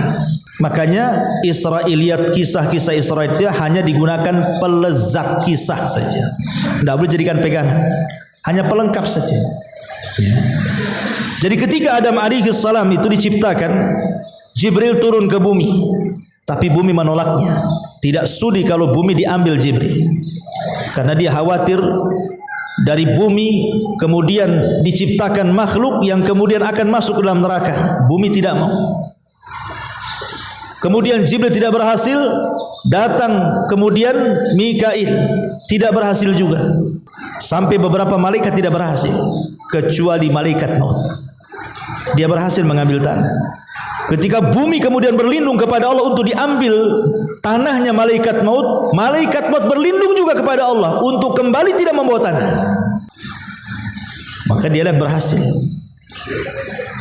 Makanya Israiliyat, kisah-kisah Israel itu hanya digunakan pelezat kisah saja, tidak boleh jadikan pegangan, hanya pelengkap saja, ya. Jadi ketika Adam alaihissalam itu diciptakan, Jibril turun ke bumi, tapi bumi menolaknya. Tidak sudi kalau bumi diambil Jibril, karena dia khawatir dari bumi kemudian diciptakan makhluk yang kemudian akan masuk ke dalam neraka. Bumi tidak mau. Kemudian Jibril tidak berhasil, datang kemudian Mikail, tidak berhasil juga. Sampai beberapa malaikat tidak berhasil, kecuali malaikat maut. Dia berhasil mengambil tanah. Ketika bumi kemudian berlindung kepada Allah untuk diambil tanahnya malaikat maut berlindung juga kepada Allah untuk kembali tidak membawa tanah. Maka dia yang berhasil.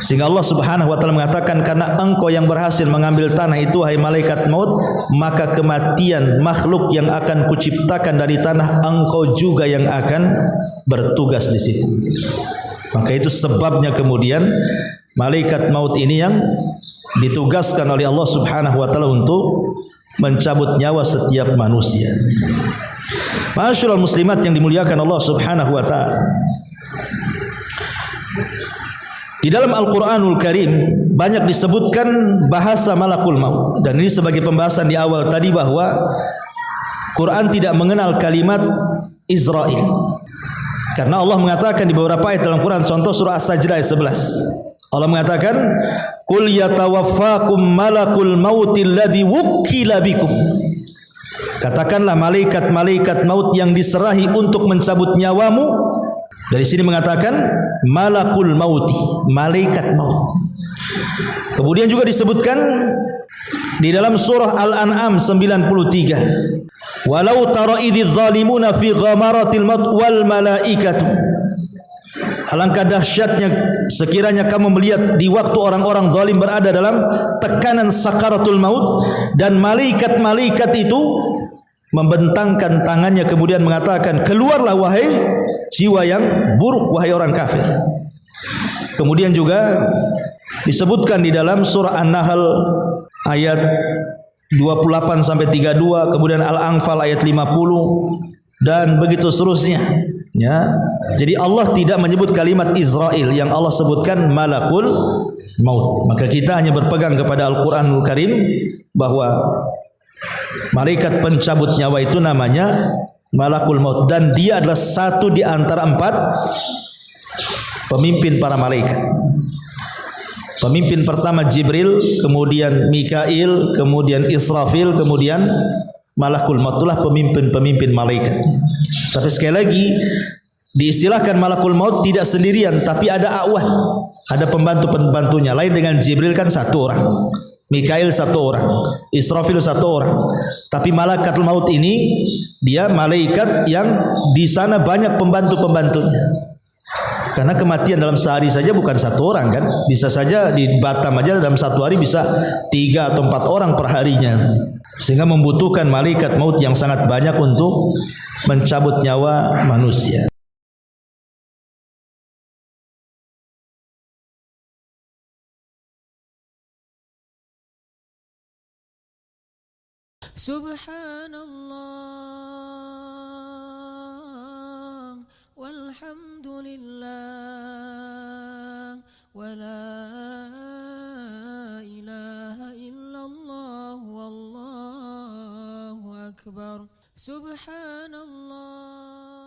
Sehingga Allah Subhanahu wa taala mengatakan, karena engkau yang berhasil mengambil tanah itu wahai malaikat maut, maka kematian makhluk yang akan kuciptakan dari tanah engkau juga yang akan bertugas di situ. Maka itu sebabnya kemudian malaikat maut ini yang ditugaskan oleh Allah Subhanahu wa taala untuk mencabut nyawa setiap manusia. Ma'asyiral muslimat yang dimuliakan Allah Subhanahu wa taala. Di dalam Al-Qur'anul Karim banyak disebutkan bahasa malakul maut, dan ini sebagai pembahasan di awal tadi bahwa Quran tidak mengenal kalimat Israel. Karena Allah mengatakan di beberapa ayat dalam Quran, contoh surah As-Sajdah ayat 11. Allah mengatakan, "Qul yatawaffakum malakul mautil ladzi wukkila bikum." Katakanlah malaikat-malaikat maut yang diserahi untuk mencabut nyawamu. Dari sini mengatakan malakul mauti, malaikat maut. Kemudian juga disebutkan di dalam surah Al-An'am 93, "Walau tara idz zalimuna fi ghamaratil maut wal malaikatu." Alangkah dahsyatnya sekiranya kamu melihat di waktu orang-orang zalim berada dalam tekanan sakaratul maut, dan malaikat-malaikat itu membentangkan tangannya kemudian mengatakan, "Keluarlah wahai jiwa yang buruk, wahai orang kafir." Kemudian juga disebutkan di dalam surah An-Nahl ayat 28 sampai 32, kemudian Al-Anfal ayat 50 dan begitu seterusnya, ya. Jadi Allah tidak menyebut kalimat Israel, yang Allah sebutkan malakul maut. Maka kita hanya berpegang kepada Al-Qur'anul Karim bahwa malaikat pencabut nyawa itu namanya malakul maut, dan dia adalah satu di antara 4 pemimpin para malaikat. Pemimpin pertama Jibril, kemudian Mikail, kemudian Israfil, kemudian malakul maut. Itulah pemimpin-pemimpin malaikat. Tapi sekali lagi diistilahkan malakul maut tidak sendirian, tapi ada awan, ada pembantu-pembantunya. Lain dengan Jibril kan 1 orang, Mikail 1 orang, Israfil 1 orang. Tapi malaikat maut ini dia malaikat yang di sana banyak pembantu-pembantunya. Karena kematian dalam sehari saja bukan 1 orang kan, bisa saja di Batam aja dalam 1 hari bisa 3 atau 4 orang per harinya. Sehingga membutuhkan malaikat maut yang sangat banyak untuk mencabut nyawa manusia. Subhanallah walhamdulillah wa la ilaha illallah wallahu akbar. Subhanallah.